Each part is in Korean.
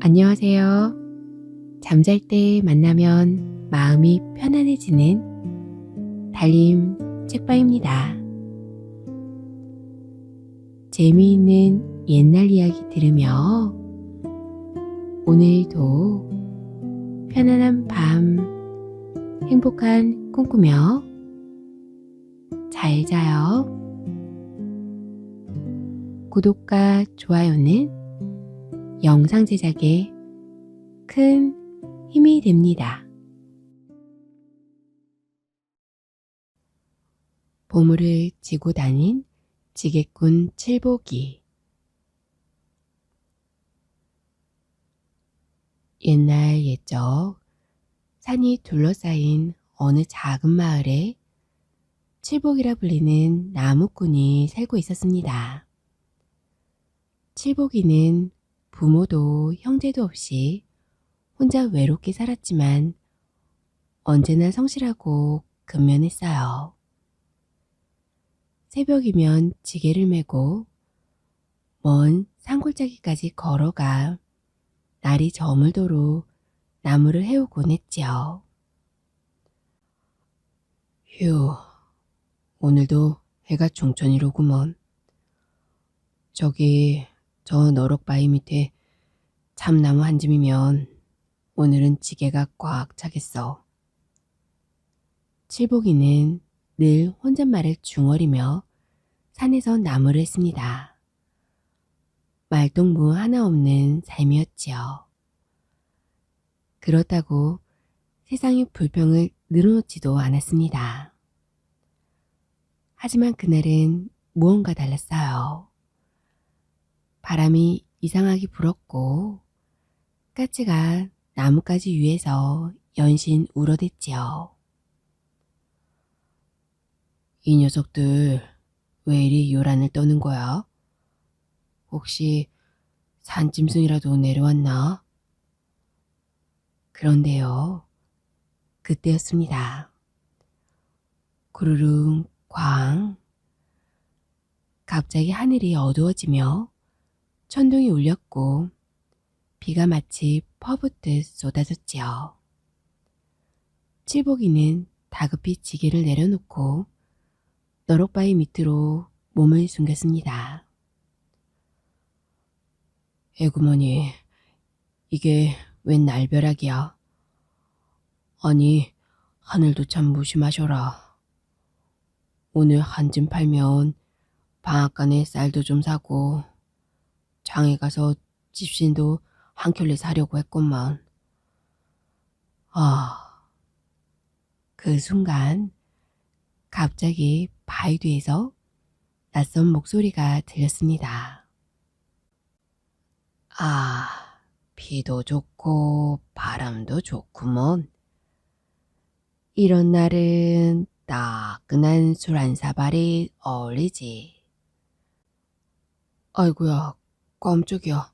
안녕하세요. 잠잘 때 만나면 마음이 편안해지는 달림 책방입니다. 재미있는 옛날 이야기 들으며 오늘도 편안한 밤 행복한 꿈 꾸며 잘 자요. 구독과 좋아요는 영상 제작에 큰 힘이 됩니다. 보물을 지고 다닌 지게꾼 칠복이. 옛날 옛적 산이 둘러싸인 어느 작은 마을에 칠복이라 불리는 나무꾼이 살고 있었습니다. 칠복이는 부모도 형제도 없이 혼자 외롭게 살았지만 언제나 성실하고 근면했어요. 새벽이면 지게를 메고 먼 산골짜기까지 걸어가 날이 저물도록 나무를 해오곤 했지요. 휴, 오늘도 해가 중천이로구먼. 저기 저 너럭바위 밑에 참나무 한 줌이면 오늘은 지게가 꽉 차겠어. 칠복이는 늘 혼잣말을 중얼이며 산에서 나무를 했습니다. 말동무 하나 없는 삶이었지요. 그렇다고 세상의 불평을 늘어놓지도 않았습니다. 하지만 그날은 무언가 달랐어요. 바람이 이상하게 불었고 까치가 나뭇가지 위에서 연신 울어댔지요. 이 녀석들 왜 이리 요란을 떠는 거야? 혹시 산짐승이라도 내려왔나? 그런데요, 그때였습니다. 구르릉 쾅. 갑자기 하늘이 어두워지며 천둥이 울렸고 비가 마치 퍼붓듯 쏟아졌지요. 칠복이는 다급히 지게를 내려놓고 너럭바위 밑으로 몸을 숨겼습니다. 에구머니, 이게 웬 날벼락이야. 아니, 하늘도 참 무심하셔라. 오늘 한 줌 팔면 방앗간에 쌀도 좀 사고 장에 가서 집신도 한 켤레 사려고 했건만. 그 순간 갑자기 바위 뒤에서 낯선 목소리가 들렸습니다. 비도 좋고 바람도 좋구먼. 이런 날은 따끈한 술 한 사발이 어울리지. 아이고야, 깜짝이야.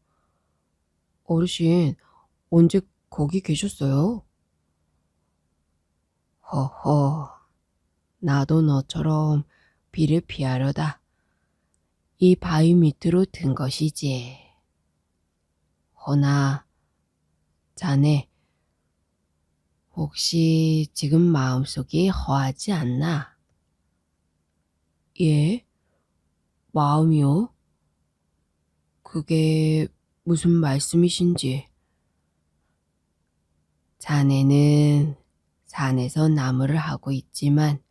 어르신, 언제 거기 계셨어요? 허허, 나도 너처럼 비를 피하려다 이 바위 밑으로 든 것이지. 허나, 자네, 혹시 지금 마음속이 허하지 않나? 예? 마음이요? 그게 무슨 말씀이신지. 자네는 산에서 나무를 하고 있지만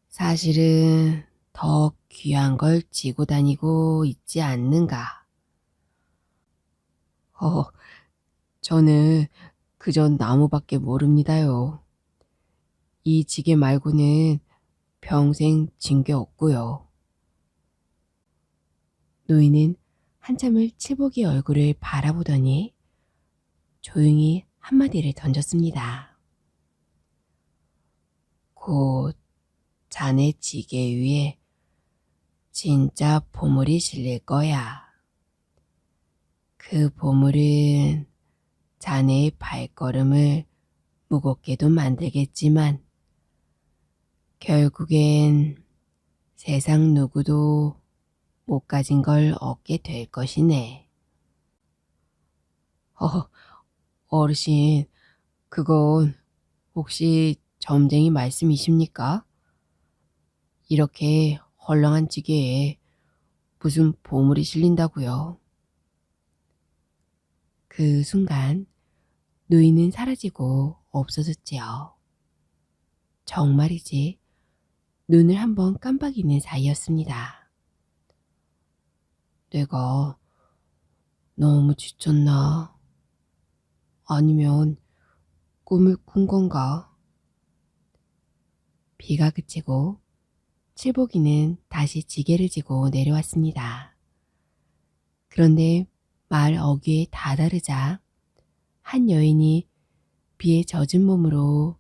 사실은 더 귀한 걸 지고 다니고 있지 않는가? 저는 그저 나무밖에 모릅니다요. 이 지게 말고는 평생 진 게 없고요. 노인은 한참을 칠복이 얼굴을 바라보더니 조용히 한마디를 던졌습니다. 곧 자네 지게 위에 진짜 보물이 실릴 거야. 그 보물은 자네의 발걸음을 무겁게도 만들겠지만 결국엔 세상 누구도 못 가진 걸 얻게 될 것이네. 어, 어르신, 그건 혹시 점쟁이 말씀이십니까? 이렇게 헐렁한 찌개에 무슨 보물이 실린다고요? 그 순간 누이는 사라지고 없어졌지요. 정말이지 눈을 한번 깜빡이는 사이였습니다. 내가 너무 지쳤나? 아니면 꿈을 꾼 건가? 비가 그치고 칠복이는 다시 지게를 지고 내려왔습니다. 그런데 마을 어귀에 다다르자 한 여인이 비에 젖은 몸으로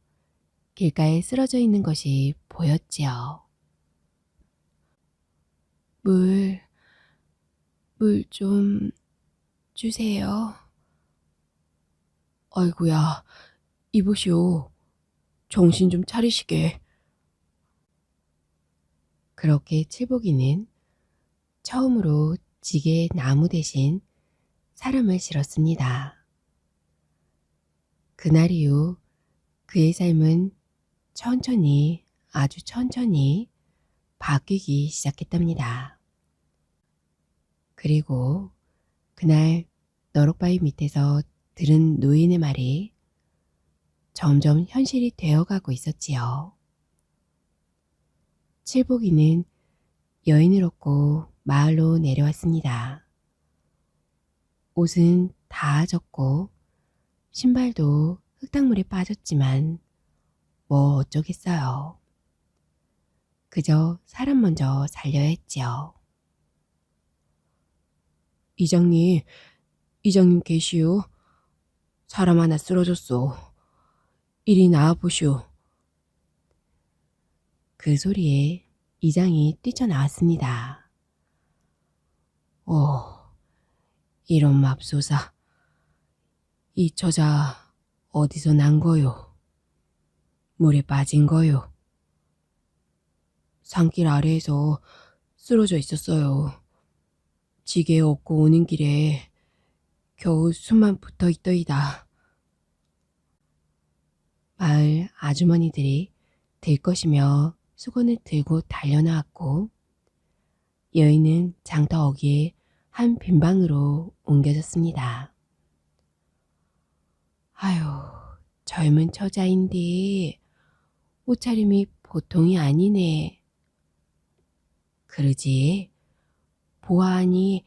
길가에 쓰러져 있는 것이 보였지요. 물, 물 좀 주세요. 아이고야, 이보시오. 정신 좀 차리시게. 그렇게 칠복이는 처음으로 지게에 나무 대신 사람을 실었습니다. 그날 이후 그의 삶은 천천히, 아주 천천히 바뀌기 시작했답니다. 그리고 그날 너럭바위 밑에서 들은 노인의 말이 점점 현실이 되어가고 있었지요. 칠복이는 여인을 얻고 마을로 내려왔습니다. 옷은 다 젖고 신발도 흙탕물에 빠졌지만 뭐 어쩌겠어요. 그저 사람 먼저 살려야 했지요. 이장님, 이장님 계시오? 사람 하나 쓰러졌소. 이리 나와보시오. 그 소리에 이장이 뛰쳐나왔습니다. 이런 맙소사. 이 처자 어디서 난 거요? 물에 빠진 거요? 산길 아래에서 쓰러져 있었어요. 지게 얻고 오는 길에 겨우 숨만 붙어 있더이다. 마을 아주머니들이 들것이며 수건을 들고 달려나왔고 여인은 장터 어귀에 한 빈방으로 옮겨졌습니다. 아유, 젊은 처자인데 옷차림이 보통이 아니네. 그러지? 보아하니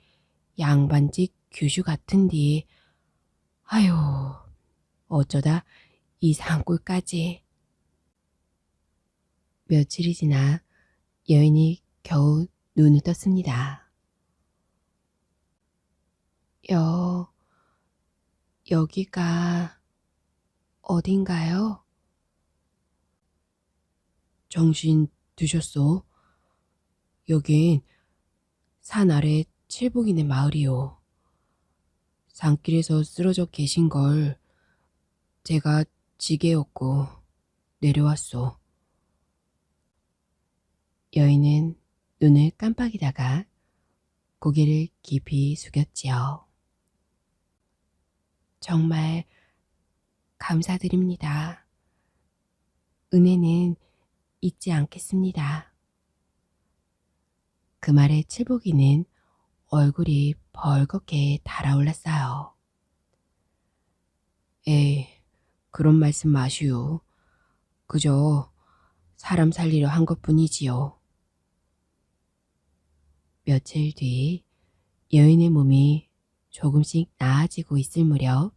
양반집 규슈 같은디. 아유, 어쩌다 이 산골까지. 며칠이 지나 여인이 겨우 눈을 떴습니다. 여기가 어딘가요? 정신 드셨소? 여긴 산 아래 칠복이네 마을이요. 산길에서 쓰러져 계신 걸 제가 지게였고 내려왔소. 여인은 눈을 깜빡이다가 고개를 깊이 숙였지요. 정말 감사드립니다. 은혜는 잊지 않겠습니다. 그 말에 칠복이는 얼굴이 벌겋게 달아올랐어요. 에이, 그런 말씀 마시오. 그저 사람 살리려 한 것뿐이지요. 며칠 뒤 여인의 몸이 조금씩 나아지고 있을 무렵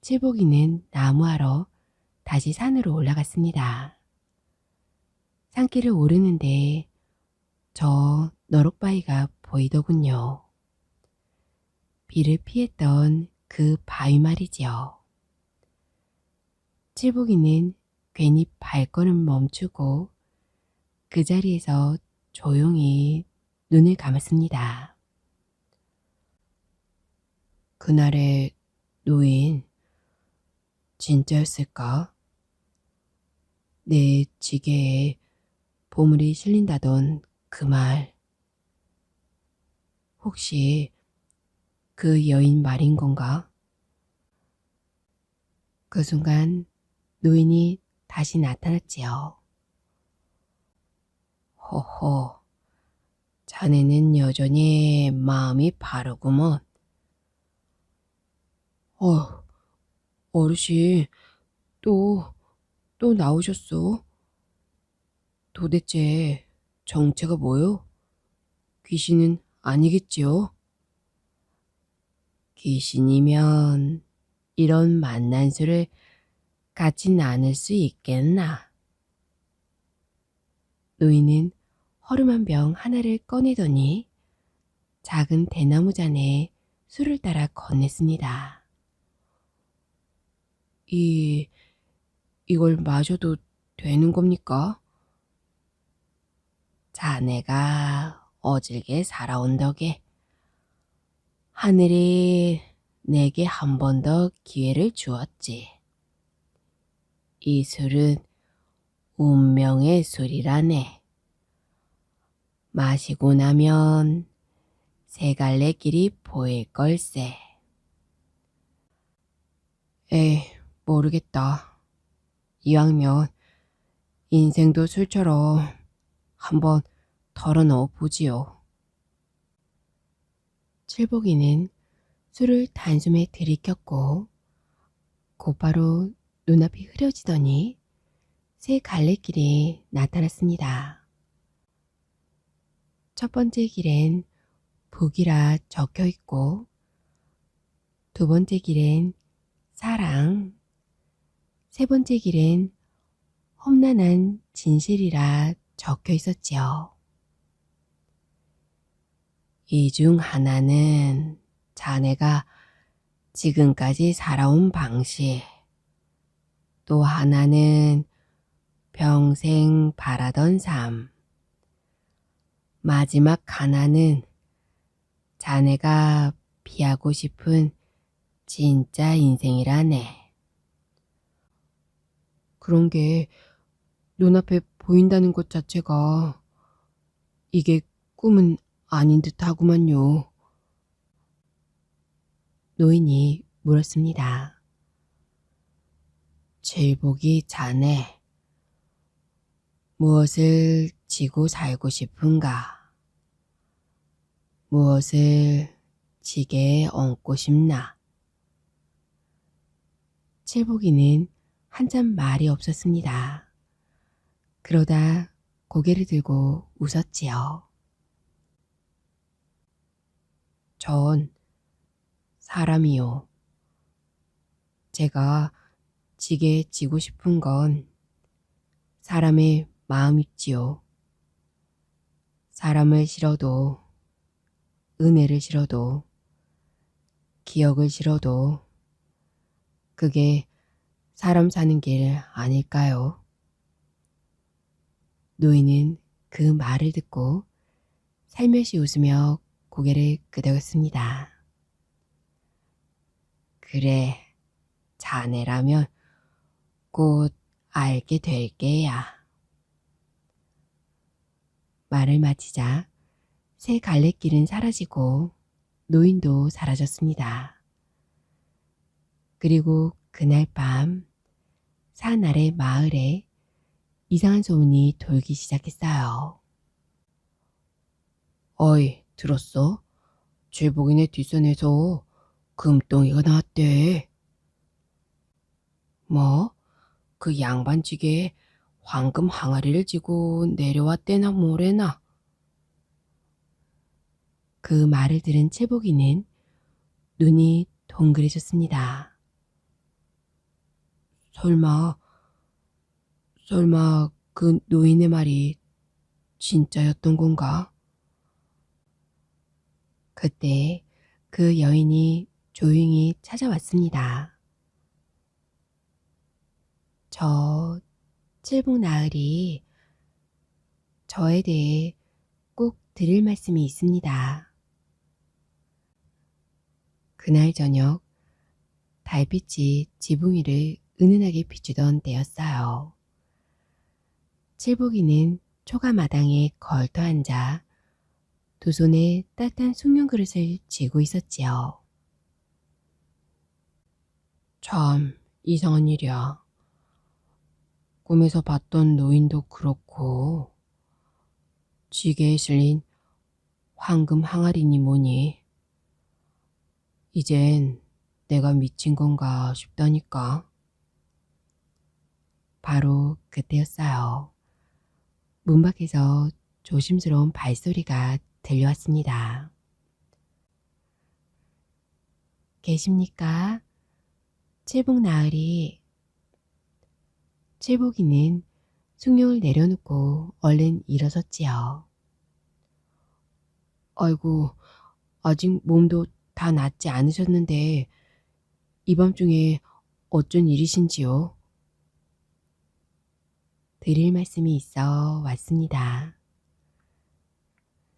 칠복이는 나무하러 다시 산으로 올라갔습니다. 산길을 오르는데 저 너럭바위가 보이더군요. 비를 피했던 그 바위 말이지요. 칠복이는 괜히 발걸음 멈추고 그 자리에서 조용히 눈을 감았습니다. 그날의 노인 진짜였을까? 내 지게에 보물이 실린다던 그 말. 혹시 그 여인 말인 건가? 그 순간 노인이 다시 나타났지요. 허허, 자네는 여전히 마음이 바르구먼. 어, 어르신, 또, 또 나오셨어? 도대체 정체가 뭐요? 귀신은 아니겠지요? 귀신이면 이런 만난수를 갖지 않을 수 있겠나? 노인은 허름한 병 하나를 꺼내더니 작은 대나무 잔에 술을 따라 건넸습니다. 이걸 마셔도 되는 겁니까? 자네가 어질게 살아온 덕에 하늘이 내게 한 번 더 기회를 주었지. 이 술은 운명의 술이라네. 마시고 나면 세 갈래 길이 보일 걸세. 에이, 모르겠다. 이왕이면 인생도 술처럼 한번 털어넣어 보지요. 칠복이는 술을 단숨에 들이켰고 곧바로 눈앞이 흐려지더니 새 갈래길이 나타났습니다. 첫 번째 길엔 북이라 적혀 있고 두 번째 길엔 사랑, 세 번째 길엔 험난한 진실이라 적혀 있었지요. 이 중 하나는 자네가 지금까지 살아온 방식, 또 하나는 평생 바라던 삶, 마지막 하나는 자네가 피하고 싶은 진짜 인생이라네. 그런 게 눈앞에 보인다는 것 자체가 이게 꿈은 아닌 듯 하구만요. 노인이 물었습니다. 칠복이 자네, 무엇을 지고 살고 싶은가? 무엇을 지게에 얹고 싶나? 칠복이는 한참 말이 없었습니다. 그러다 고개를 들고 웃었지요. 전 사람이요. 제가 지게 지고 싶은 건 사람의 마음이지요. 사람을 싫어도, 은혜를 싫어도, 기억을 싫어도 그게 사람 사는 길 아닐까요? 노인은 그 말을 듣고 살며시 웃으며 고개를 끄덕였습니다. 그래, 자네라면 곧 알게 될 게야. 말을 마치자 새 갈래길은 사라지고 노인도 사라졌습니다. 그리고 그날 밤 산 아래 마을에 이상한 소문이 돌기 시작했어요. 어이, 들었어? 칠복이네 뒷산에서 금덩이가 나왔대. 뭐? 그 양반지게에 황금 항아리를 지고 내려왔대나 뭐래나. 그 말을 들은 칠복이는 눈이 동그래졌습니다. 설마 그 노인의 말이 진짜였던 건가? 그때 그 여인이 조용히 찾아왔습니다. 저 칠복나으리 저에 대해 꼭 드릴 말씀이 있습니다. 그날 저녁 달빛이 지붕 위를 은은하게 비추던 때였어요. 칠복이는 초가마당에 걸터 앉아 두 손에 따뜻한 숭늉 그릇을 쥐고 있었지요. 참, 이상한 일이야. 꿈에서 봤던 노인도 그렇고 지게에 실린 황금 항아리니 뭐니. 이젠 내가 미친 건가 싶다니까. 바로 그때였어요. 문 밖에서 조심스러운 발소리가 들려왔습니다. 계십니까? 칠복 나으리. 칠복이는 숭늉을 내려놓고 얼른 일어섰지요. 아이고, 아직 몸도 다 낫지 않으셨는데 이 밤중에 어쩐 일이신지요? 드릴 말씀이 있어 왔습니다.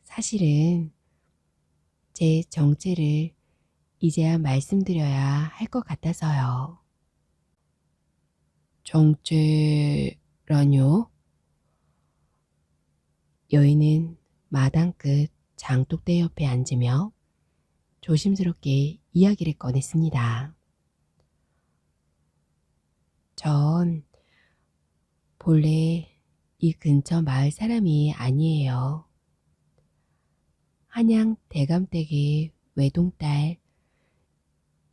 사실은 제 정체를 이제야 말씀드려야 할 것 같아서요. 정체라뇨? 여인은 마당 끝 장독대 옆에 앉으며 조심스럽게 이야기를 꺼냈습니다. 전 본래 이 근처 마을 사람이 아니에요. 한양 대감댁의 외동딸,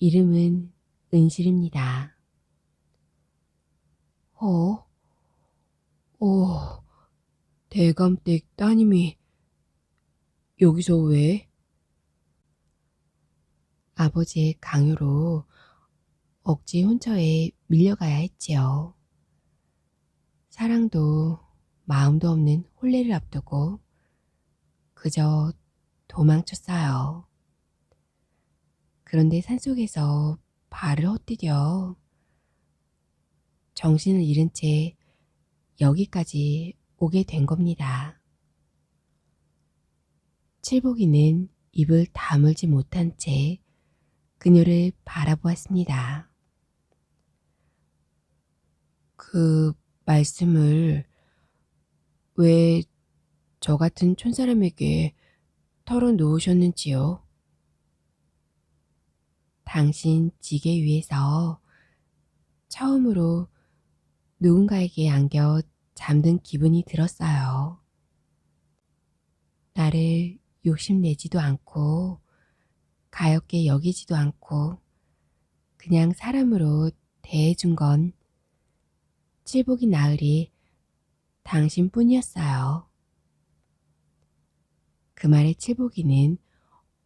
이름은 은실입니다. 어? 대감댁 따님이 여기서 왜? 아버지의 강요로 억지 혼처에 밀려가야 했지요. 사랑도 마음도 없는 혼례를 앞두고 그저 도망쳤어요. 그런데 산속에서 발을 헛디뎌 정신을 잃은 채 여기까지 오게 된 겁니다. 칠복이는 입을 다물지 못한 채 그녀를 바라보았습니다. 그 말씀을 왜 저 같은 촌사람에게 털어놓으셨는지요? 당신 지게 위에서 처음으로 누군가에게 안겨 잠든 기분이 들었어요. 나를 욕심내지도 않고 가엾게 여기지도 않고 그냥 사람으로 대해준 건 칠복이 나으리 당신뿐이었어요. 그 말에 칠복이는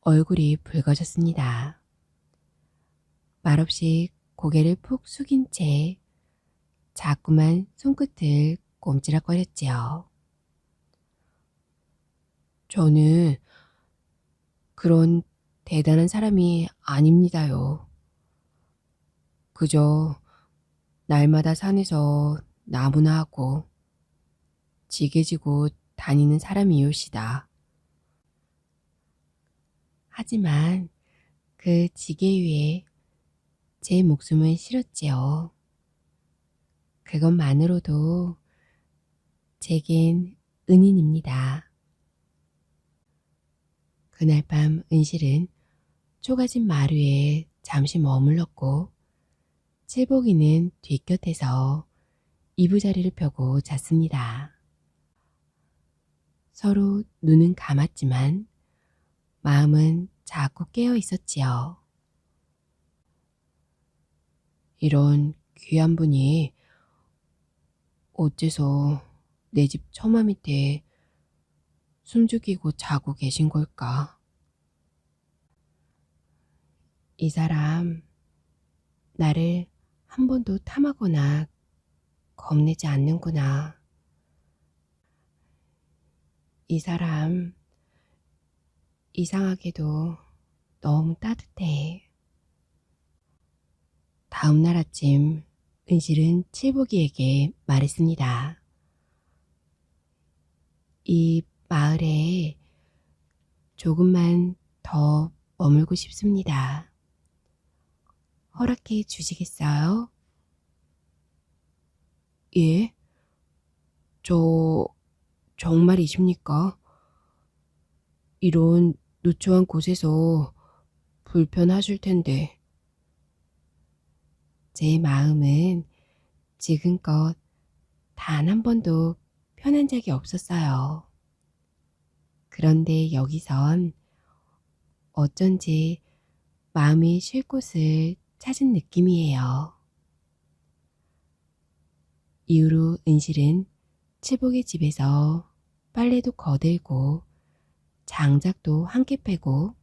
얼굴이 붉어졌습니다. 말없이 고개를 푹 숙인 채 자꾸만 손끝을 꼼지락거렸지요. 저는 그런 대단한 사람이 아닙니다요. 그저 날마다 산에서 나무나 하고 지게지고 다니는 사람이올시다. 하지만 그 지게 위에 제 목숨을 실었지요. 그것만으로도 제겐 은인입니다. 그날 밤 은실은 초가집 마루에 잠시 머물렀고 칠복이는 뒷곁에서 이부자리를 펴고 잤습니다. 서로 눈은 감았지만 마음은 자꾸 깨어 있었지요. 이런 귀한 분이 어째서 내 집 처마 밑에 숨죽이고 자고 계신 걸까? 이 사람 나를 한 번도 탐하거나 겁내지 않는구나. 이 사람 이상하게도 너무 따뜻해. 다음 날 아침 은실은 칠복이에게 말했습니다. 이 마을에 조금만 더 머물고 싶습니다. 허락해 주시겠어요? 예? 저 정말이십니까? 이런 누추한 곳에서 불편하실 텐데. 제 마음은 지금껏 단 한 번도 편한 적이 없었어요. 그런데 여기선 어쩐지 마음이 쉴 곳을 찾은 느낌이에요. 이후로 은실은 칠복의 집에서 빨래도 거들고 장작도 함께 패고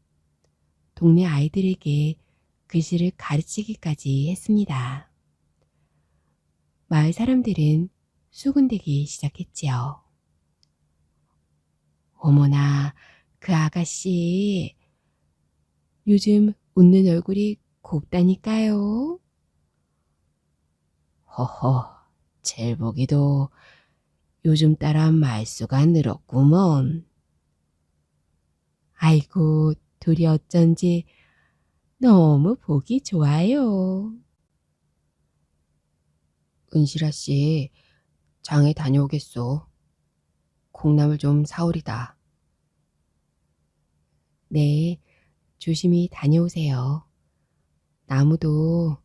동네 아이들에게 글씨를 가르치기까지 했습니다. 마을 사람들은 수군대기 시작했지요. 어머나, 그 아가씨, 요즘 웃는 얼굴이 곱다니까요. 허허, 젤복이도 요즘 따라 말수가 늘었구먼. 아이고, 둘이 어쩐지 너무 보기 좋아요. 은실아 씨, 장에 다녀오겠소. 콩나물 좀 사오리다. 네, 조심히 다녀오세요. 나무도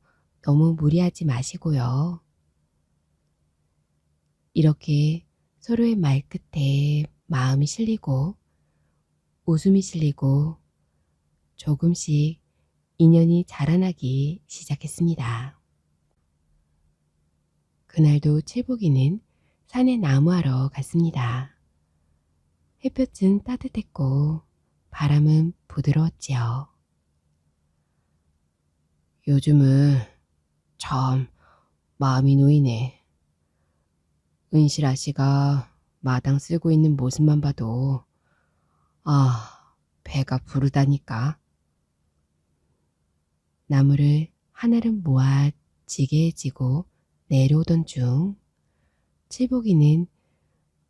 너무 무리하지 마시고요. 이렇게 서로의 말끝에 마음이 실리고 웃음이 실리고 조금씩 인연이 자라나기 시작했습니다. 그날도 칠복이는 산에 나무하러 갔습니다. 햇볕은 따뜻했고 바람은 부드러웠지요. 요즘은 참 마음이 놓이네. 은실 아씨가 마당 쓸고 있는 모습만 봐도 배가 부르다니까. 나무를 하나를 모아 지게에 지고 내려오던 중 칠복이는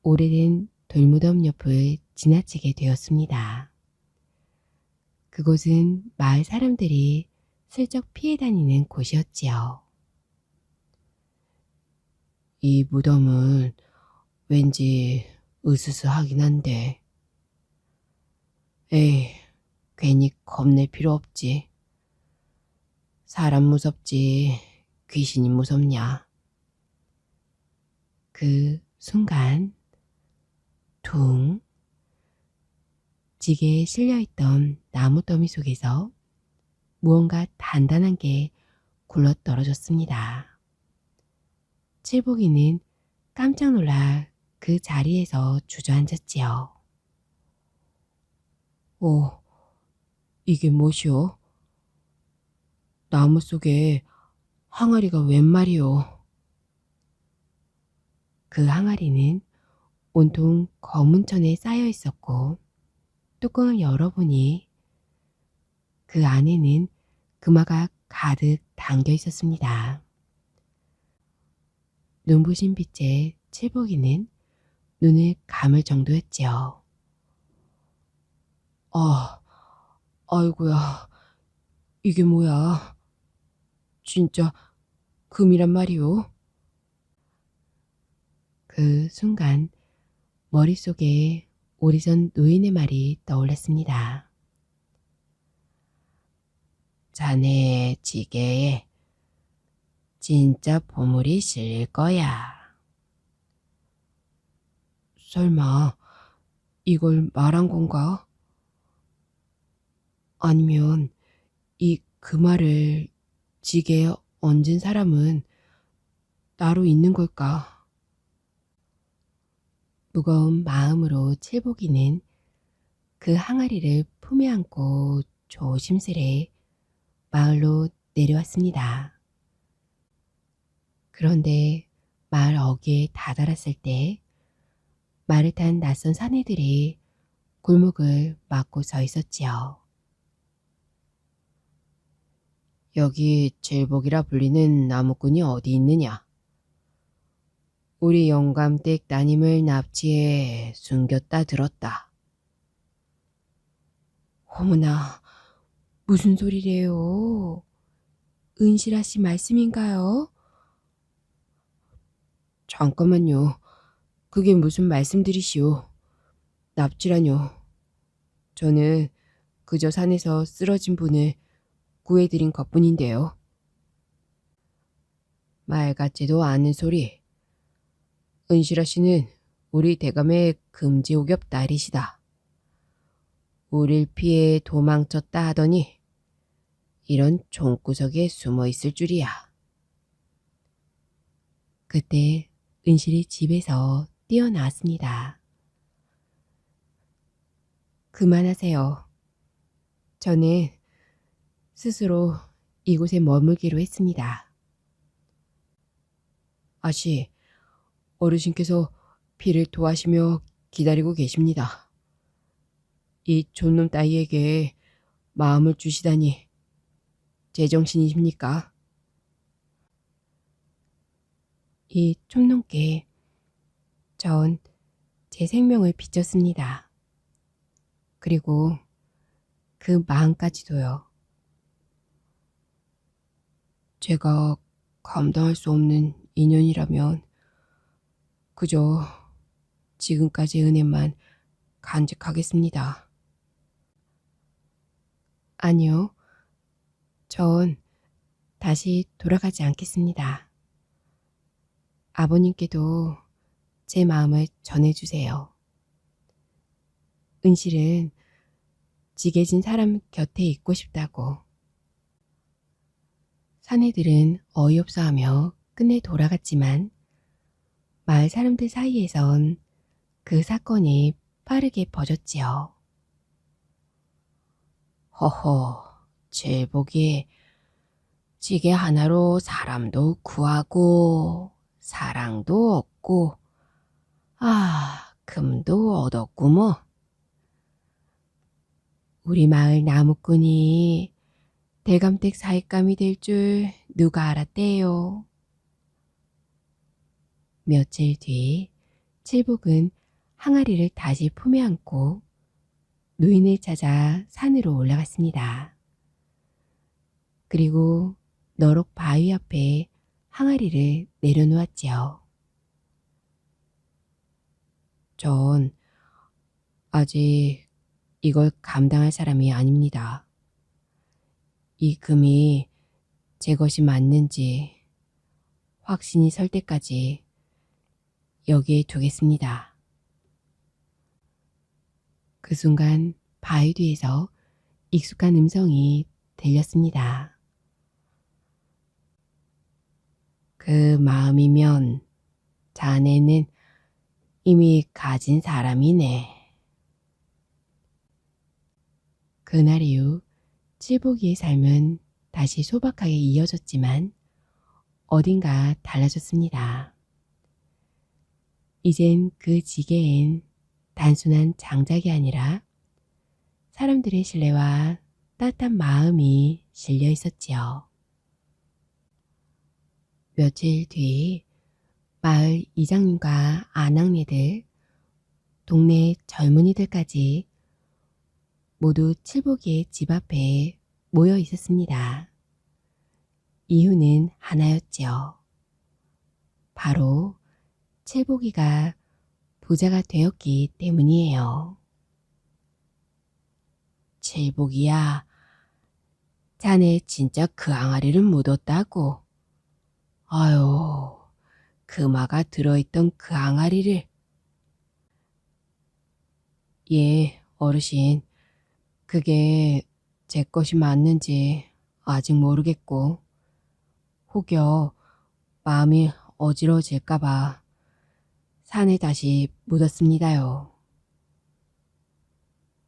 오래된 돌무덤 옆을 지나치게 되었습니다. 그곳은 마을 사람들이 슬쩍 피해 다니는 곳이었지요. 이 무덤은 왠지 으스스하긴 한데, 에이, 괜히 겁낼 필요 없지. 사람 무섭지 귀신이 무섭냐. 그 순간 둥, 지게에 실려있던 나무 더미 속에서 무언가 단단한 게 굴러떨어졌습니다. 칠복이는 깜짝 놀라 그 자리에서 주저앉았지요. 오, 이게 뭐시오? 나무 속에 항아리가 웬 말이오? 그 항아리는 온통 검은 천에 쌓여 있었고 뚜껑을 열어보니 그 안에는 금화가 가득 담겨 있었습니다. 눈부신 빛에 칠복이는 눈을 감을 정도였지요. 아이고야, 이게 뭐야? 진짜 금이란 말이오? 그 순간 머릿속에 오래전 노인의 말이 떠올랐습니다. 자네 지게에 진짜 보물이 실릴 거야. 설마 이걸 말한 건가? 아니면 이 금화를 지게에 얹은 사람은 따로 있는 걸까? 무거운 마음으로 칠복이는 그 항아리를 품에 안고 조심스레 마을로 내려왔습니다. 그런데 마을 어귀에 다다랐을 때 말을 탄 낯선 사내들이 골목을 막고 서 있었지요. 여기 젤복이라 불리는 나무꾼이 어디 있느냐? 우리 영감댁 따님을 납치해 숨겼다 들었다. 어머나, 무슨 소리래요? 은실아 씨 말씀인가요? 잠깐만요. 그게 무슨 말씀들이시오? 납치라뇨. 저는 그저 산에서 쓰러진 분을 구해드린 것뿐인데요. 말 같지도 않은 소리. 은실아 씨는 우리 대감의 금지옥엽 딸이시다. 우릴 피해 도망쳤다 하더니 이런 종구석에 숨어 있을 줄이야. 그때 은실이 집에서 뛰어나왔습니다. 그만하세요. 저는 스스로 이곳에 머물기로 했습니다. 아씨, 어르신께서 피를 토하시며 기다리고 계십니다. 이 촌놈 따위에게 마음을 주시다니 제정신이십니까? 이 촌놈께 전 제 생명을 비쳤습니다. 그리고 그 마음까지도요. 제가 감당할 수 없는 인연이라면 그저 지금까지 은혜만 간직하겠습니다. 아니요, 전 다시 돌아가지 않겠습니다. 아버님께도 제 마음을 전해주세요. 은실은 지게진 사람 곁에 있고 싶다고. 사내들은 어이없어하며 끝내 돌아갔지만 마을 사람들 사이에선 그 사건이 빠르게 퍼졌지요. 허허, 제복이 지게 하나로 사람도 구하고 사랑도 얻고 금도 얻었고 뭐. 우리 마을 나무꾼이 대감댁 사익감이 될 줄 누가 알았대요. 며칠 뒤 칠복은 항아리를 다시 품에 안고 노인을 찾아 산으로 올라갔습니다. 그리고 너럭 바위 앞에 항아리를 내려놓았지요. 전 아직 이걸 감당할 사람이 아닙니다. 이 금이 제 것이 맞는지 확신이 설 때까지 여기에 두겠습니다. 그 순간 바위 뒤에서 익숙한 음성이 들렸습니다. 그 마음이면 자네는 이미 가진 사람이네. 그날 이후 칠복이의 삶은 다시 소박하게 이어졌지만 어딘가 달라졌습니다. 이젠 그 지게엔 단순한 장작이 아니라 사람들의 신뢰와 따뜻한 마음이 실려 있었지요. 며칠 뒤 마을 이장님과 아낙네들, 동네 젊은이들까지 모두 칠복이의 집 앞에 모여 있었습니다. 이유는 하나였지요. 바로 칠복이가 부자가 되었기 때문이에요. 칠복이야, 자네 진짜 그 항아리를 묻었다고. 아유, 금화가 들어있던 그 항아리를. 예, 어르신, 그게 제 것이 맞는지 아직 모르겠고 혹여 마음이 어지러질까봐 산에 다시 묻었습니다요.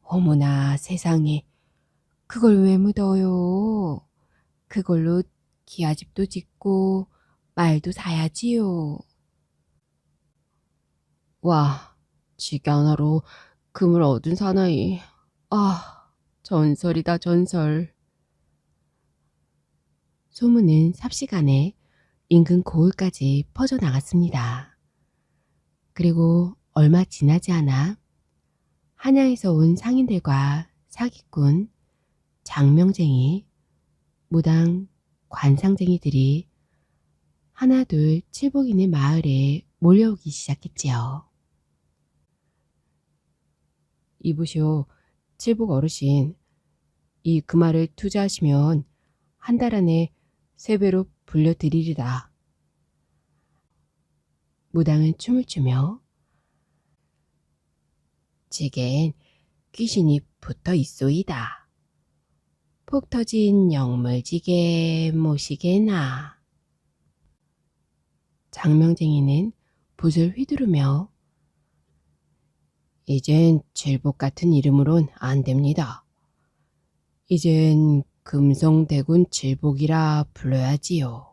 어머나 세상에, 그걸 왜 묻어요? 그걸로 기아집도 짓고 말도 사야지요. 와, 지게 하나로 금을 얻은 사나이. 전설이다 전설. 소문은 삽시간에 인근 고을까지 퍼져나갔습니다. 그리고 얼마 지나지 않아 한양에서 온 상인들과 사기꾼, 장명쟁이, 무당, 관상쟁이들이 하나둘 칠복이네 마을에 몰려오기 시작했지요. 이보시오, 칠복 어르신. 이 금화를 투자하시면 한 달 안에 3배로 불려드리리다. 무당은 춤을 추며 지겐 귀신이 붙어 있소이다. 폭 터진 영물지게 모시게나. 장명쟁이는 붓을 휘두르며 이젠 질복 같은 이름으론 안 됩니다. 이젠 금성대군 질복이라 불러야지요.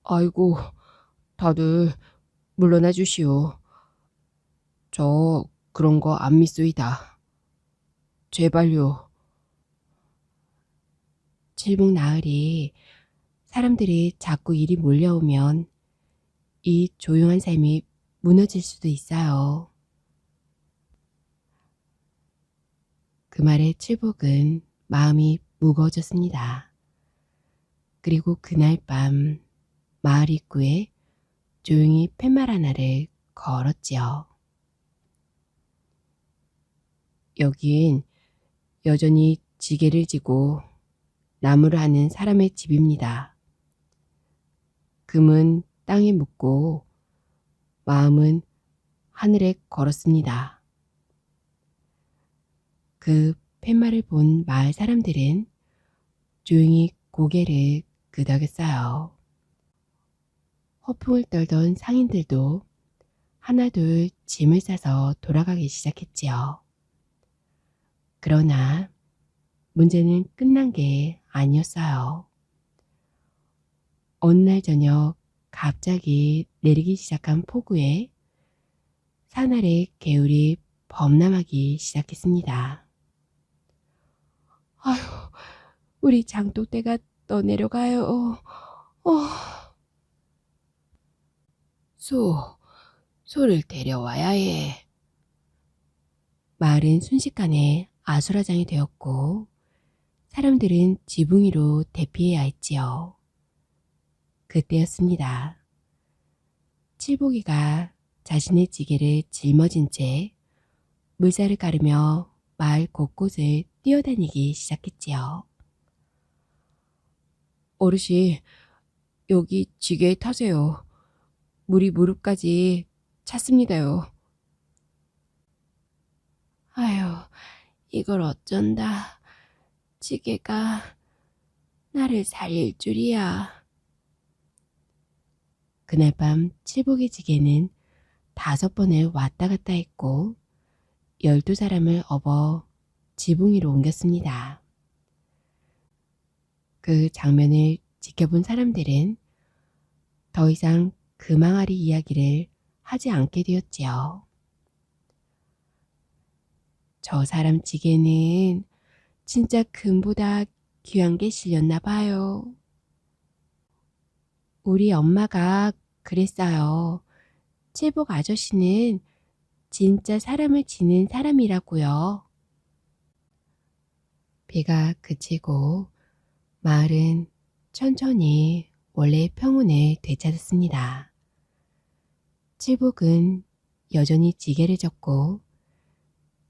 아이고, 다들 물러나 주시오. 저 그런 거 안 믿소이다. 제발요. 질복 나으리 사람들이 자꾸 일이 몰려오면 이 조용한 삶이 무너질 수도 있어요. 그 말에 칠복은 마음이 무거워졌습니다. 그리고 그날 밤 마을 입구에 조용히 팻말 하나를 걸었지요. 여긴 여전히 지게를 지고 나무를 하는 사람의 집입니다. 금은 땅에 묻고 마음은 하늘에 걸었습니다. 그 팻말을 본 마을 사람들은 조용히 고개를 끄덕였어요. 허풍을 떨던 상인들도 하나둘 짐을 싸서 돌아가기 시작했지요. 그러나 문제는 끝난 게 아니었어요. 어느 날 저녁 갑자기 내리기 시작한 폭우에 산 아래 개울이 범람하기 시작했습니다. 아휴, 우리 장독대가 떠내려가요. 소를 데려와야 해. 마을은 순식간에 아수라장이 되었고 사람들은 지붕 위로 대피해야 했지요. 그때였습니다. 칠복이가 자신의 지게를 짊어진 채 물살을 가르며 마을 곳곳을 뛰어다니기 시작했지요. 어르신, 여기 지게에 타세요. 물이 무릎까지 찼습니다요. 아휴, 이걸 어쩐다. 지게가 나를 살릴 줄이야. 그날 밤 칠복의 지게는 5번을 왔다 갔다 했고 12사람을 업어 지붕 위로 옮겼습니다. 그 장면을 지켜본 사람들은 더 이상 그 망아리 이야기를 하지 않게 되었지요. 저 사람 지게는 진짜 금보다 귀한 게 실렸나 봐요. 우리 엄마가 그랬어요. 칠복 아저씨는 진짜 사람을 지는 사람이라고요. 비가 그치고 마을은 천천히 원래의 평온을 되찾았습니다. 칠복은 여전히 지게를 젓고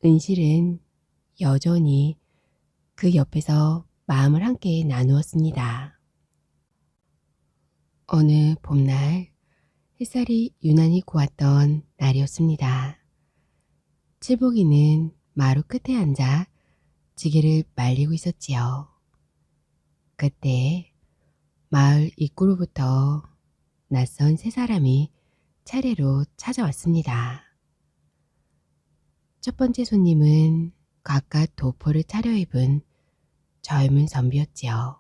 은실은 여전히 그 옆에서 마음을 함께 나누었습니다. 어느 봄날 햇살이 유난히 고왔던 날이었습니다. 칠복이는 마루 끝에 앉아 지게를 말리고 있었지요. 그때 마을 입구로부터 낯선 세 사람이 차례로 찾아왔습니다. 첫 번째 손님은 각각 도포를 차려입은 젊은 선비였지요.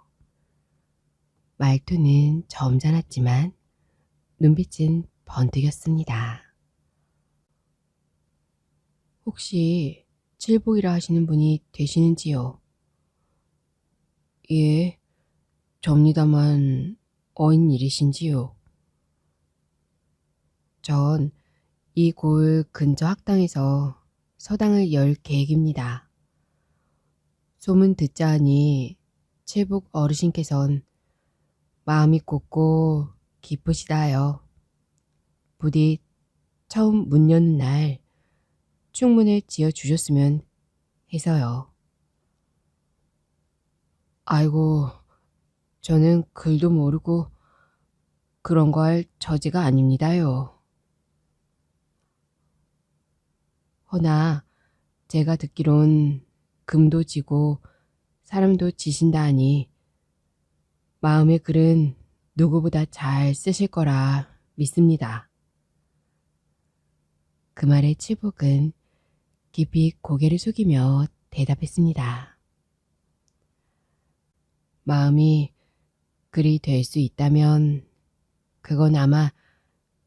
말투는 점잖았지만 눈빛은 번뜩였습니다. 혹시 칠복이라 하시는 분이 되시는지요? 예, 접니다만 어인 일이신지요? 전 이 고을 근처 학당에서 서당을 열 계획입니다. 소문 듣자 하니 칠복 어르신께선 마음이 곱고 기쁘시다 하여 부디 처음 문 여는 날 충문을 지어 주셨으면 해서요. 아이고, 저는 글도 모르고 그런 거 할 처지가 아닙니다요. 허나 제가 듣기론 금도 지고 사람도 지신다 하니 마음의 글은 누구보다 잘 쓰실 거라 믿습니다. 그 말에 칠복은 깊이 고개를 숙이며 대답했습니다. 마음이 글이 될 수 있다면 그건 아마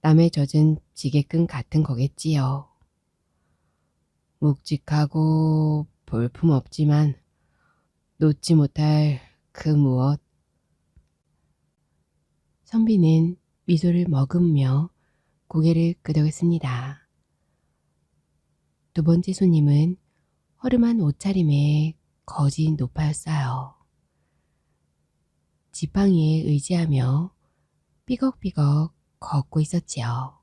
남의 젖은 지게끈 같은 거겠지요. 묵직하고 볼품없지만 놓지 못할 그 무엇. 선비는 미소를 머금으며 고개를 끄덕였습니다. 두 번째 손님은 허름한 옷차림에 거진 높아였어요. 지팡이에 의지하며 삐걱삐걱 걷고 있었지요.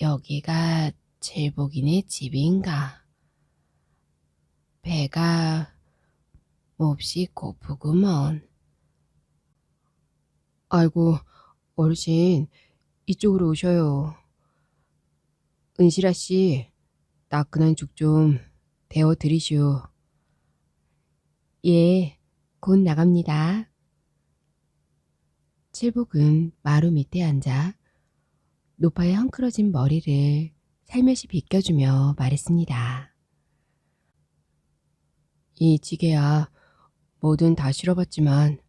여기가 칠복이네 집인가? 배가 몹시 고프구먼. 아이고, 어르신, 이쪽으로 오셔요. 은실아 씨, 따끈한 죽 좀 데워 드리시오. 예, 곧 나갑니다. 칠복은 마루 밑에 앉아 노파에 헝클어진 머리를 살며시 빗겨주며 말했습니다. 이 찌개야 뭐든 다 실어봤지만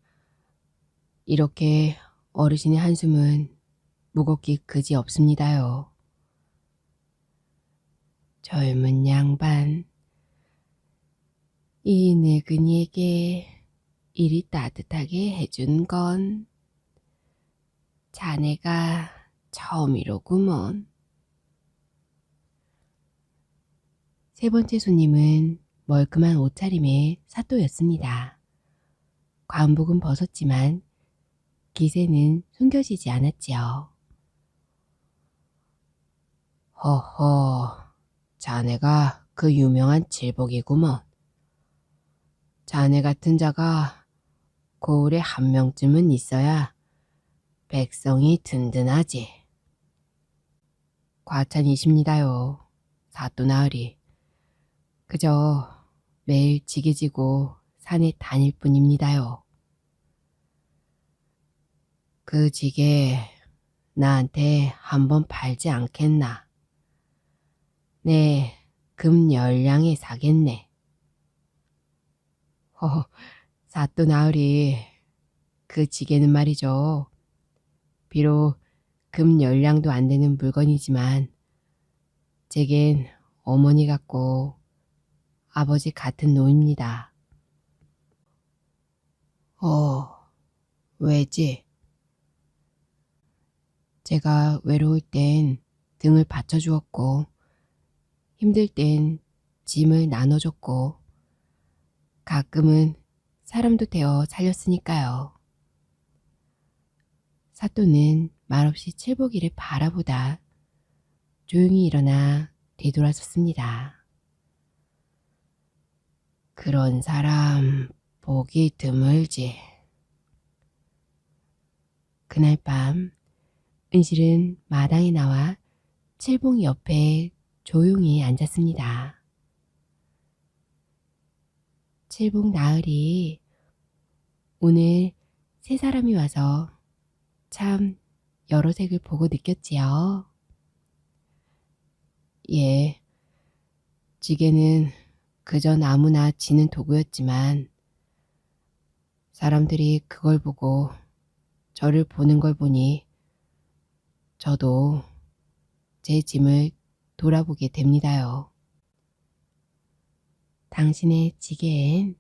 이렇게 어르신의 한숨은 무겁기 그지 없습니다요. 젊은 양반, 이 늙은이에게 이리 따뜻하게 해준 건 자네가 처음이로구먼. 세 번째 손님은 멀끔한 옷차림의 사또였습니다. 관복은 벗었지만 기세는 숨겨지지 않았지요. 허허, 자네가 그 유명한 칠복이구먼. 자네 같은 자가 고을에 한 명쯤은 있어야 백성이 든든하지. 과찬이십니다요, 사또나으리. 그저 매일 지게지고 산에 다닐 뿐입니다요. 그 지게 나한테 한번 팔지 않겠나? 네, 금 10량에 사겠네. 사또나으리, 그 지게는 말이죠. 비록 금 10량도 안 되는 물건이지만 제겐 어머니 같고 아버지 같은 노입니다. 왜지? 제가 외로울 땐 등을 받쳐주었고 힘들 땐 짐을 나눠줬고 가끔은 사람도 되어 살렸으니까요. 사또는 말없이 칠복이를 바라보다 조용히 일어나 뒤돌아섰습니다. 그런 사람 보기 드물지. 그날 밤 은실은 마당에 나와 칠복 옆에 조용히 앉았습니다. 칠복 나으리, 오늘 세 사람이 와서 참 여러 색을 보고 느꼈지요. 예, 지게는 그저 아무나 지는 도구였지만 사람들이 그걸 보고 저를 보는 걸 보니 저도 제 짐을 돌아보게 됩니다요. 당신의 지게엔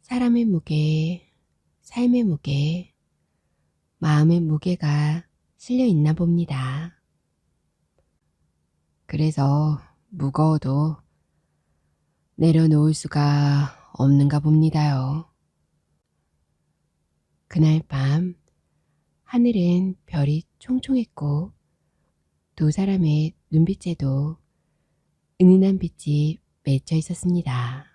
사람의 무게, 삶의 무게, 마음의 무게가 실려 있나 봅니다. 그래서 무거워도 내려놓을 수가 없는가 봅니다요. 그날 밤 하늘엔 별이 총총했고 두 사람의 눈빛에도 은은한 빛이 맺혀 있었습니다.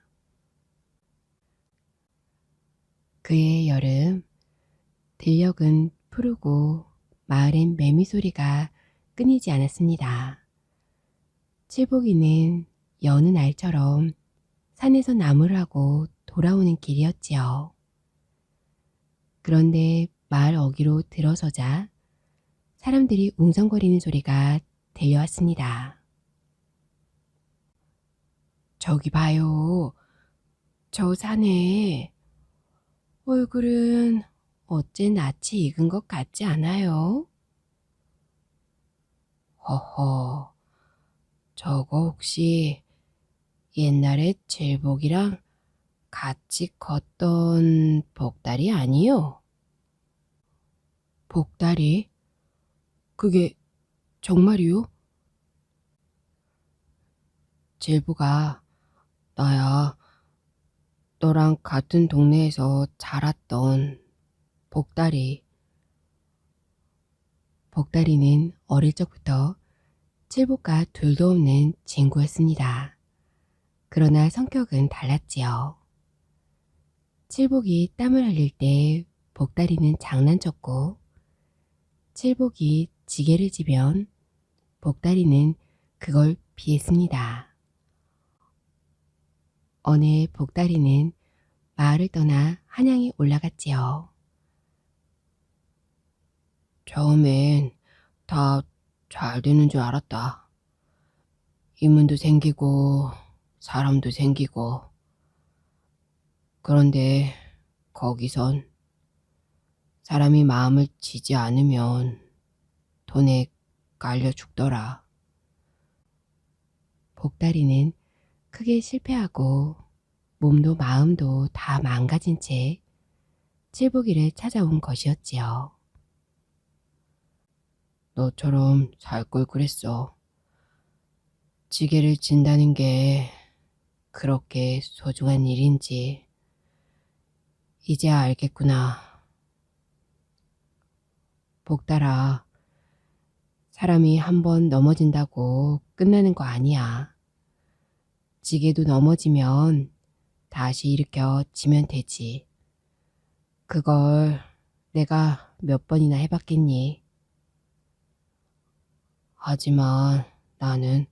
그해 여름, 들녘은 푸르고 마을엔 매미 소리가 끊이지 않았습니다. 칠복이는 여느 날처럼 산에서 나무를 하고 돌아오는 길이었지요. 그런데 마을 어귀로 들어서자 사람들이 웅성거리는 소리가 들려왔습니다. 저기 봐요. 저 산에 얼굴은 어째 낯이 익은 것 같지 않아요? 허허, 저거 혹시 옛날에 칠복이랑 같이 걷던 복다리 아니요? 복다리? 그게 정말이요? 칠복아, 나야. 너랑 같은 동네에서 자랐던 복다리. 복다리는 어릴 적부터 칠복과 둘도 없는 친구였습니다. 그러나 성격은 달랐지요. 칠복이 땀을 흘릴 때 복다리는 장난쳤고, 칠복이 지게를 지면 복다리는 그걸 피했습니다. 어느 복다리는 마을을 떠나 한양에 올라갔지요. 처음엔 다 잘 되는 줄 알았다. 인문도 생기고 사람도 생기고. 그런데 거기선 사람이 마음을 지지 않으면 돈에 깔려 죽더라. 복다리는 크게 실패하고 몸도 마음도 다 망가진 채 칠복이를 찾아온 것이었지요. 너처럼 살 걸 그랬어. 지게를 진다는 게 그렇게 소중한 일인지 이제야 알겠구나. 복달아, 사람이 한 번 넘어진다고 끝나는 거 아니야. 지게도 넘어지면 다시 일으켜 지면 되지. 그걸 내가 몇 번이나 해봤겠니? 하지만 나는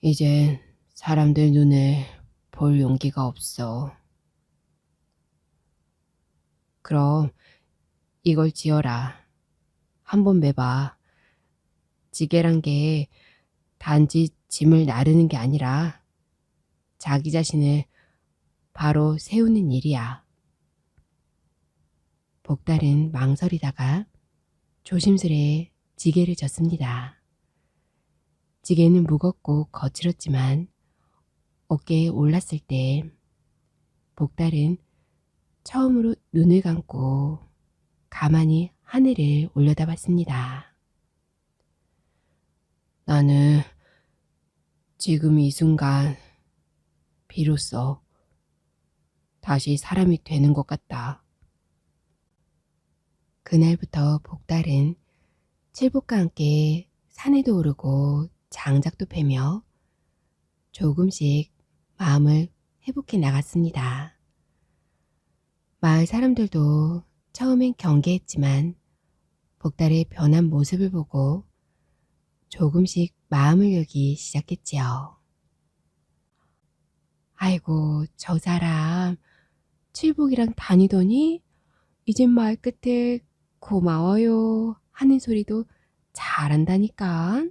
이젠 사람들 눈을 볼 용기가 없어. 그럼 이걸 지어라. 한번 매봐. 지게란 게 단지 짐을 나르는 게 아니라 자기 자신을 바로 세우는 일이야. 복달은 망설이다가 조심스레 지게를 졌습니다. 지게는 무겁고 거칠었지만 어깨에 올랐을 때 복달은 처음으로 눈을 감고 가만히 하늘을 올려다봤습니다. 나는 지금 이 순간 비로소 다시 사람이 되는 것 같다. 그날부터 복달은 칠복과 함께 산에도 오르고 장작도 패며 조금씩 마음을 회복해 나갔습니다. 마을 사람들도 처음엔 경계했지만 복달의 변한 모습을 보고 조금씩 마음을 열기 시작했지요. 아이고, 저 사람 칠복이랑 다니더니 이젠 말 끝에 고마워요 하는 소리도 잘한다니까.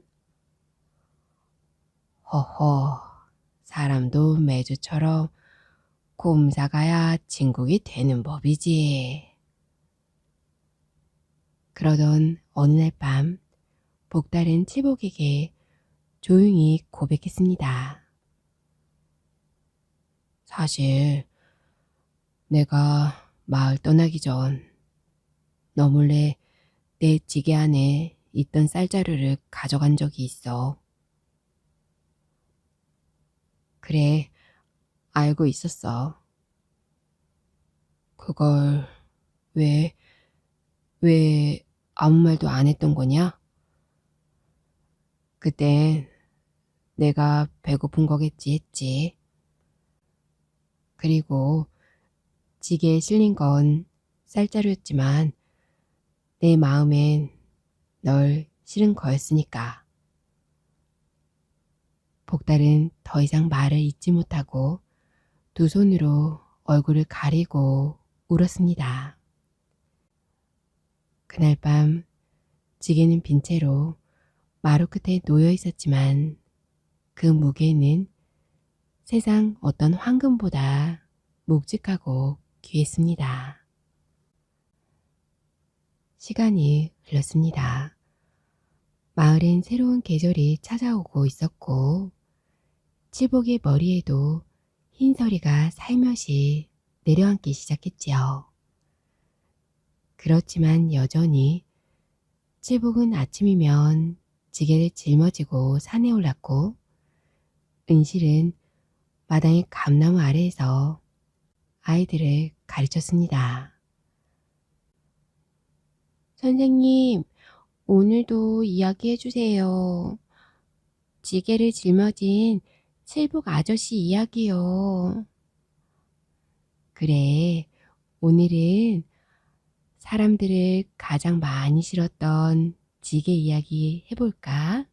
허허, 사람도 매주처럼 곰사가야 진국이 되는 법이지. 그러던 어느 날 밤 복달은 칠복에게 조용히 고백했습니다. 사실 내가 마을 떠나기 전 너 몰래 내 지게 안에 있던 쌀자루를 가져간 적이 있어. 그래, 알고 있었어. 그걸 왜, 왜 아무 말도 안 했던 거냐? 그땐 내가 배고픈 거겠지 했지. 그리고 지게에 실린 건 쌀자루였지만 내 마음엔 널 실은 거였으니까. 복달은 더 이상 말을 잇지 못하고 두 손으로 얼굴을 가리고 울었습니다. 그날 밤 지게는 빈 채로 마루 끝에 놓여 있었지만 그 무게는 세상 어떤 황금보다 묵직하고 귀했습니다. 시간이 흘렀습니다. 마을엔 새로운 계절이 찾아오고 있었고 칠복의 머리에도 흰 서리가 살며시 내려앉기 시작했지요. 그렇지만 여전히 칠복은 아침이면 지게를 짊어지고 산에 올랐고 은실은 마당의 감나무 아래에서 아이들을 가르쳤습니다. 선생님, 오늘도 이야기해 주세요. 지게를 짊어진 칠복 아저씨 이야기요. 그래, 오늘은 사람들을 가장 많이 실었던 지게 이야기 해볼까?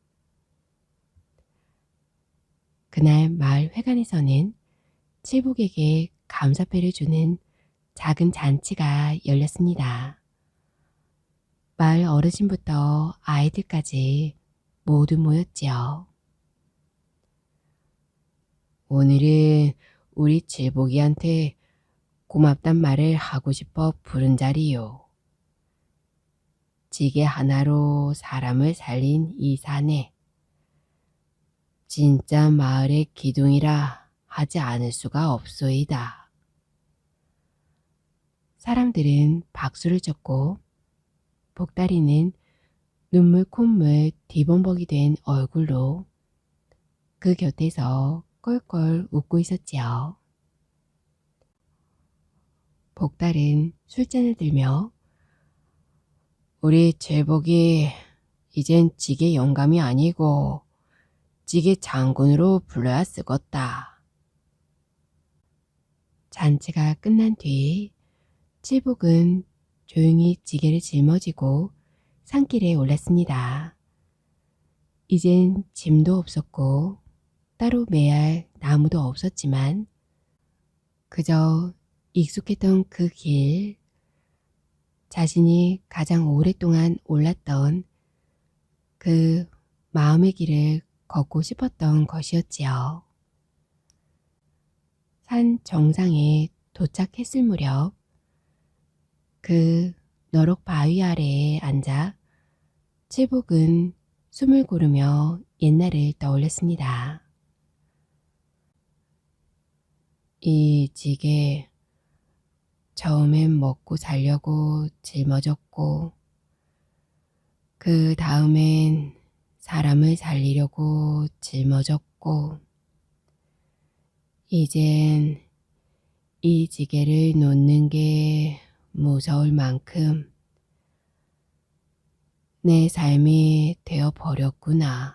그날 마을 회관에서는 칠복에게 감사패를 주는 작은 잔치가 열렸습니다. 마을 어르신부터 아이들까지 모두 모였지요. 오늘은 우리 칠복이한테 고맙단 말을 하고 싶어 부른 자리요. 지게 하나로 사람을 살린 이 사내. 진짜 마을의 기둥이라 하지 않을 수가 없소이다. 사람들은 박수를 쳤고 복다리는 눈물 콧물 뒤범벅이 된 얼굴로 그 곁에서 껄껄 웃고 있었지요. 복달은 술잔을 들며 우리 제복이 이젠 지게 영감이 아니고 지게 장군으로 불러야 쓰겄다. 잔치가 끝난 뒤 칠복은 조용히 지게를 짊어지고 산길에 올랐습니다. 이젠 짐도 없었고 따로 매할 나무도 없었지만 그저 익숙했던 그 길, 자신이 가장 오랫동안 올랐던 그 마음의 길을 걷고 싶었던 것이었지요. 산 정상에 도착했을 무렵 그 너럭 바위 아래에 앉아 칠복은 숨을 고르며 옛날을 떠올렸습니다. 이 지게 처음엔 먹고 살려고 짊어졌고 그 다음엔 사람을 살리려고 짊어졌고 이젠 이 지게를 놓는 게 무서울 만큼 내 삶이 되어버렸구나.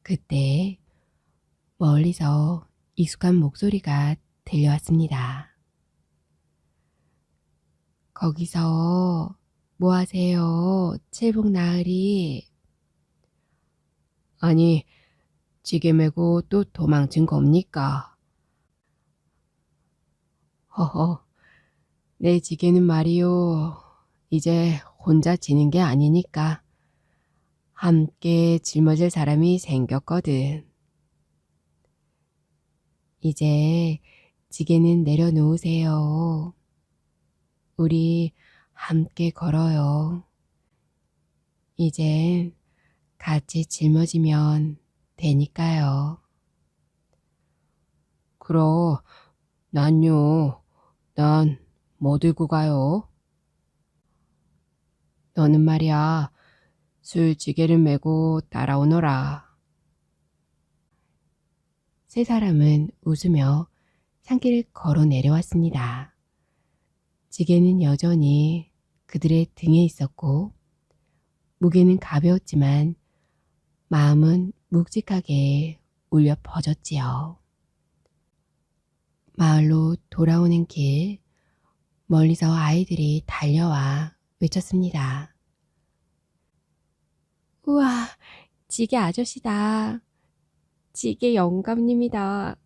그때 멀리서 익숙한 목소리가 들려왔습니다. 거기서 뭐 하세요, 칠복 나으리? 아니, 지게 메고 또 도망친 겁니까? 허허, 내 지게는 말이요. 이제 혼자 지는 게 아니니까 함께 짊어질 사람이 생겼거든. 이제 지게는 내려놓으세요. 우리 함께 걸어요. 이젠 같이 짊어지면 되니까요. 그럼 난요. 난 뭐 들고 가요? 너는 말이야. 술 지게를 메고 따라오너라. 세 사람은 웃으며 산길을 걸어 내려왔습니다. 지게는 여전히 그들의 등에 있었고 무게는 가벼웠지만 마음은 묵직하게 울려 퍼졌지요. 마을로 돌아오는 길, 멀리서 아이들이 달려와 외쳤습니다. 우와, 지게 아저씨다. 지게 영감님이다.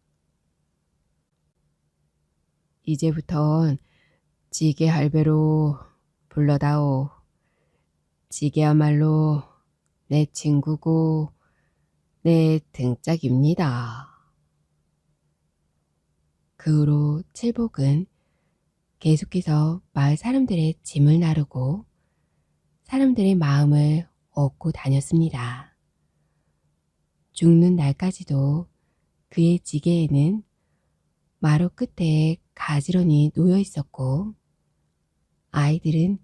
이제부턴 지게 할배로 불러다오. 지게야말로 내 친구고 내 등짝입니다. 그 후로 칠복은 계속해서 마을 사람들의 짐을 나르고 사람들의 마음을 얻고 다녔습니다. 죽는 날까지도 그의 지게에는 마루 끝에 가지런히 놓여 있었고 아이들은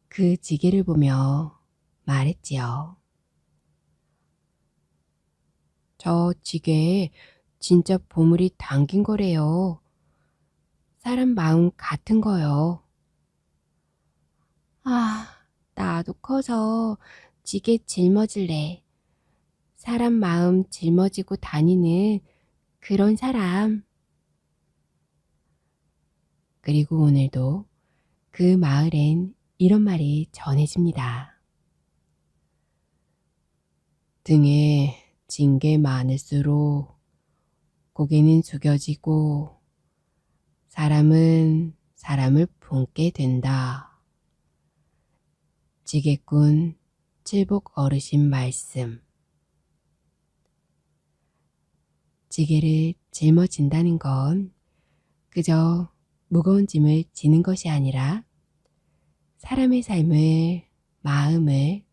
그 지게를 보며 말했지요. 저 지게에 진짜 보물이 담긴 거래요. 사람 마음 같은 거요. 아, 나도 커서 지게 짊어질래. 사람 마음 짊어지고 다니는 그런 사람. 그리고 오늘도 그 마을엔 이런 말이 전해집니다. 등에 진 게 많을수록 고개는 숙여지고 사람은 사람을 품게 된다. 지게꾼 칠복 어르신 말씀. 지게를 짊어진다는 건 그저 무거운 짐을 지는 것이 아니라 사람의 삶을, 마음을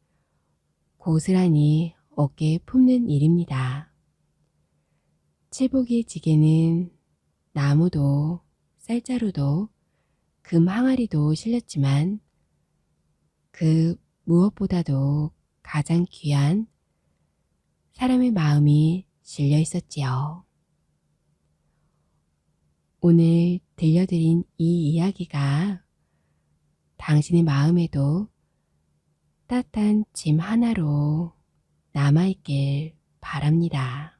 고스란히 어깨에 품는 일입니다. 칠복의 지게는 나무도 쌀자루도 금 항아리도 실렸지만 그 무엇보다도 가장 귀한 사람의 마음이 실려 있었지요. 오늘 들려드린 이 이야기가 당신의 마음에도 따뜻한 짐 하나로 남아있길 바랍니다.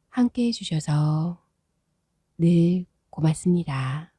함께 해주셔서 늘 고맙습니다.